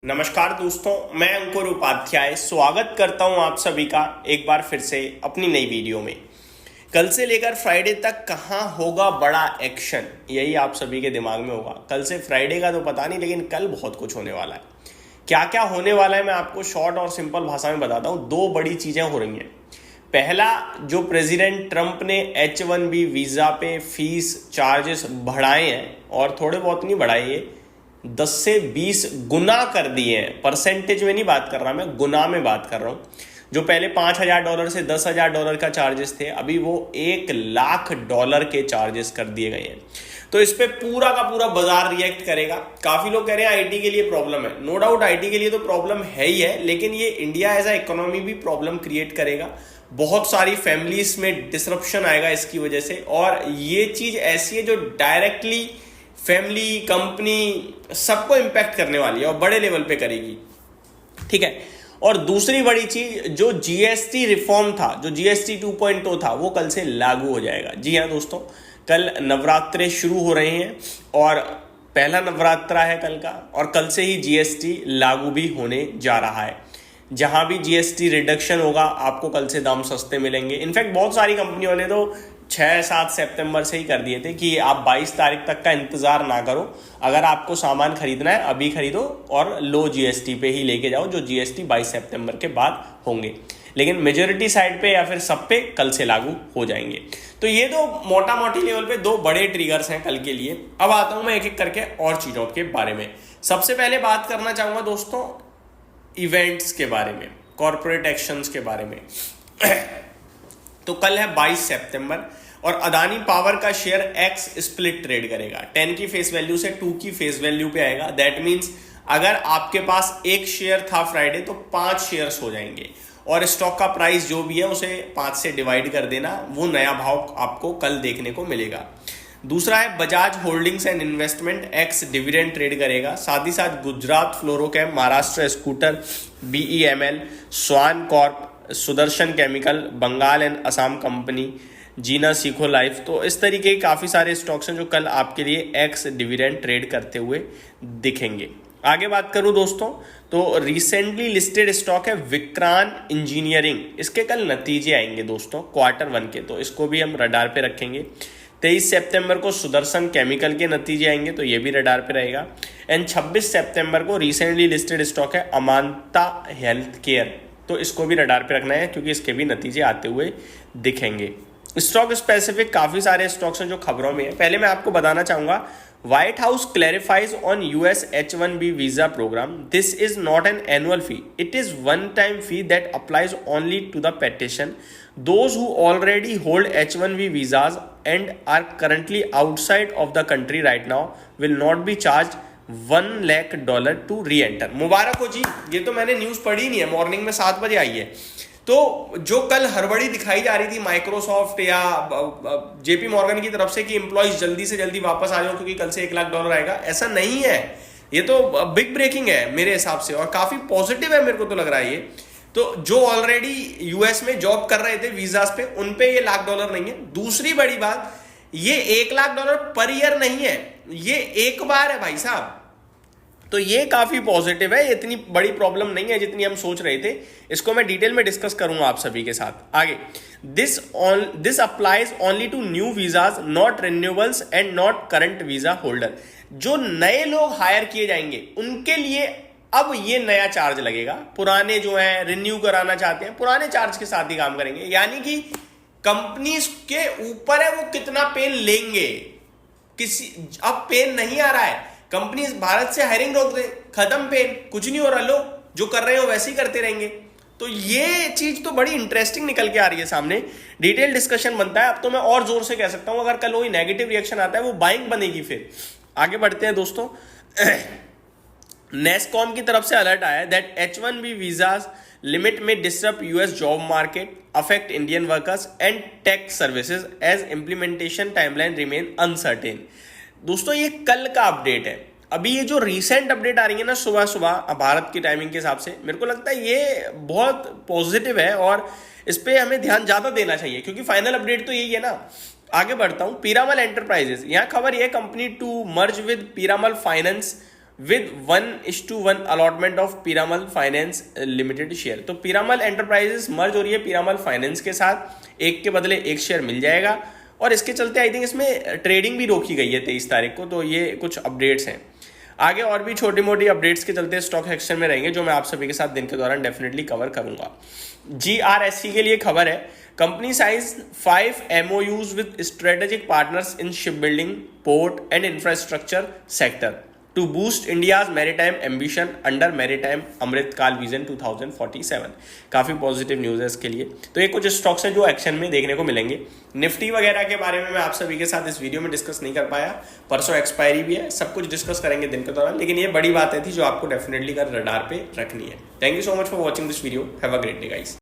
नमस्कार दोस्तों, मैं अंकुर उपाध्याय स्वागत करता हूं आप सभी का एक बार फिर से अपनी नई वीडियो में। कल से लेकर फ्राइडे तक कहां होगा बड़ा एक्शन, यही आप सभी के दिमाग में होगा। कल से फ्राइडे का तो पता नहीं, लेकिन कल बहुत कुछ होने वाला है। क्या क्या होने वाला है मैं आपको शॉर्ट और सिंपल भाषा में बताता हूं। दो बड़ी चीजें हो रही हैं। पहला, जो प्रेसिडेंट ट्रंप ने H1B वीजा पे फीस चार्जेस बढ़ाए हैं, और थोड़े बहुत नहीं बढ़ाए, 10 से 20 गुना कर दिए हैं। परसेंटेज में नहीं बात कर रहा, मैं गुना में बात कर रहा हूं। जो पहले $5,000 से $10,000 का चार्जेस थे, अभी वो $1,00,000 के चार्जेस कर दिए गए हैं। तो इस पे पूरा का पूरा बाजार रिएक्ट करेगा। काफी लोग कह रहे हैं आईटी के लिए प्रॉब्लम है। नो डाउट आईटी के लिए तो प्रॉब्लम है ही है, लेकिन ये इंडिया एज अ इकोनॉमी भी प्रॉब्लम क्रिएट करेगा। बहुत सारी फैमिलीज में डिसरप्शन आएगा इसकी वजह से, और ये चीज ऐसी है जो डायरेक्टली फैमिली, कंपनी, सबको इंपैक्ट करने वाली है और बड़े लेवल पे करेगी। ठीक है। और दूसरी बड़ी चीज, जो जीएसटी रिफॉर्म था, जो जीएसटी 2.0 था, वो कल से लागू हो जाएगा। जी हाँ दोस्तों, कल नवरात्रे शुरू हो रहे हैं और पहला नवरात्रा है कल का, और कल से ही जीएसटी लागू भी होने जा रहा है। जहां भी जीएसटी रिडक्शन होगा, आपको कल से दाम सस्ते मिलेंगे। इनफैक्ट बहुत सारी कंपनियों ने तो 6-7 सितंबर से ही कर दिए थे कि आप 22 तारीख तक का इंतजार ना करो। अगर आपको सामान खरीदना है अभी खरीदो और लो जीएसटी पे ही लेके जाओ, जो जीएसटी 22 सितंबर के बाद होंगे। लेकिन मेजोरिटी साइड पे या फिर सब पे कल से लागू हो जाएंगे। तो ये तो मोटा मोटी लेवल पे दो बड़े ट्रिगर्स हैं कल के लिए। अब आता हूं मैं एक एक करके और चीजों के बारे में। सबसे पहले बात करना चाहूंगा दोस्तों इवेंट्स के बारे में, कॉर्पोरेट एक्शंस के बारे में। तो कल है 22 सितंबर और अदानी पावर का शेयर एक्स स्प्लिट ट्रेड करेगा। 10 की फेस वैल्यू से 2 की फेस वैल्यू पे आएगा। दैट मीन्स अगर आपके पास एक शेयर था फ्राइडे, तो 5 शेयर्स हो जाएंगे, और स्टॉक का प्राइस जो भी है उसे 5 से डिवाइड कर देना, वो नया भाव आपको कल देखने को मिलेगा। दूसरा है Bajaj holdings and investment ex dividend trade करेगा। साथ ही साथ Gujarat Fluorochem, Maharashtra scooter, BEML, Swan corp, Sudarshan chemical, Bengal and Assam company, Jeena Sikho life. तो इस तरीके के काफ़ी सारे स्टॉक्स हैं जो कल आपके लिए एक्स डिविडेंड ट्रेड करते हुए दिखेंगे। आगे बात करूं दोस्तों, तो रिसेंटली लिस्टेड स्टॉक है विक्रांत इंजीनियरिंग। इसके कल नतीजे आएंगे दोस्तों Q1 के, तो इसको भी हम रडार पे रखेंगे। 23 सितंबर को सुदर्शन केमिकल के नतीजे आएंगे, तो ये भी रडार पे रहेगा। एंड 26 सितंबर को रिसेंटली लिस्टेड स्टॉक है अमांता हेल्थ केयर, तो इसको भी रडार पे रखना है क्योंकि इसके भी नतीजे आते हुए दिखेंगे। स्टॉक स्पेसिफिक काफी सारे स्टॉक्स हैं जो खबरों में है। पहले मैं आपको बताना चाहूंगा, White House clarifies on US H1B visa program. This is not an annual fee, it is one time fee that applies only to the petition. Those who already hold H1B visas and are currently outside of the country right now will not be charged $1,00,000 to re-enter। मुबारक हो जी, ये तो मैंने news पढ़ी नहीं है, morning में 7 बजे आई है। तो जो कल हड़बड़ी दिखाई जा रही थी माइक्रोसॉफ्ट या JP मॉर्गन की तरफ से कि एम्प्लॉइज जल्दी से जल्दी वापस आ जाओ क्योंकि कल से $1,00,000 आएगा, ऐसा नहीं है। ये तो बिग ब्रेकिंग है मेरे हिसाब से, और काफी पॉजिटिव है, मेरे को तो लग रहा है ये। तो जो ऑलरेडी यूएस में जॉब कर रहे थे वीजास पे, उन पे ये $1,00,000 नहीं है। दूसरी बड़ी बात, ये $1,00,000 पर ईयर नहीं है, ये एक बार है भाई साहब। तो ये काफी पॉजिटिव है, इतनी बड़ी प्रॉब्लम नहीं है जितनी हम सोच रहे थे। इसको मैं डिटेल में डिस्कस करूंगा आप सभी के साथ आगे। This applies only to new visas, not renewables and not current visa holder. जो नए लोग हायर किए जाएंगे उनके लिए अब ये नया चार्ज लगेगा। पुराने जो है रिन्यू कराना चाहते हैं, पुराने चार्ज के साथ ही काम करेंगे। यानी कि कंपनीज के ऊपर है वो कितना पेन लेंगे। अब पेन नहीं आ रहा है, कंपनीज भारत से हायरिंग रोक दे, खत्म पेन, कुछ नहीं हो रहा, लो जो कर रहे हो वैसे ही करते रहेंगे। तो ये चीज तो बड़ी इंटरेस्टिंग निकल के आ रही है सामने, डिटेल डिस्कशन बनता है। अब तो मैं और जोर से कह सकता हूं, अगर कल कोई नेगेटिव रिएक्शन आता है वो बाइंग बनेगी। फिर आगे बढ़ते हैं दोस्तों। नेस्कॉम की तरफ से अलर्ट आया दैट H1B वीजाज लिमिट में disturb US job market, affect Indian workers and tech services as implementation timeline remain uncertain. दोस्तों ये कल का अपडेट है। अभी ये जो रीसेंट अपडेट आ रही है ना सुबह सुबह भारत की टाइमिंग के हिसाब से, मेरे को लगता है ये बहुत पॉजिटिव है और इस पे हमें ध्यान ज्यादा देना चाहिए क्योंकि फाइनल अपडेट तो यही है ना। आगे बढ़ता हूं, पीरामल एंटरप्राइजेस, यहां खबर ये, company to merge with Piramal Finance with 1:1 allotment of Piramal Finance Limited share. तो पीरामल एंटरप्राइजेस मर्ज हो रही है पीरामल फाइनेंस के साथ, एक के बदले एक शेयर मिल जाएगा, और इसके चलते आई थिंक इसमें ट्रेडिंग भी रोकी गई है 23 तारीख को। तो ये कुछ अपडेट्स हैं। आगे और भी छोटी मोटी अपडेट्स के चलते स्टॉक एक्शन में रहेंगे, जो मैं आप सभी के साथ दिन के दौरान डेफिनेटली कवर करूंगा। GRSE के लिए खबर है, company signs 5 MOUs with strategic partners in ship building, port and infrastructure sector to boost India's maritime ambition under maritime Amritkaal vision 2047। काफी पॉजिटिव न्यूज है इसके लिए। तो ये कुछ स्टॉक्स हैं जो एक्शन में देखने को मिलेंगे। निफ्टी वगैरह के बारे में मैं आप सभी के साथ इस वीडियो में डिस्कस नहीं कर पाया, परसों एक्सपायरी भी है, सब कुछ डिस्कस करेंगे दिन के दौरान, लेकिन ये बड़ी बातें थी जो आपको डेफिनेटली कर रडार पे रखनी है। Thank you so much for watching this video. Have a great day guys.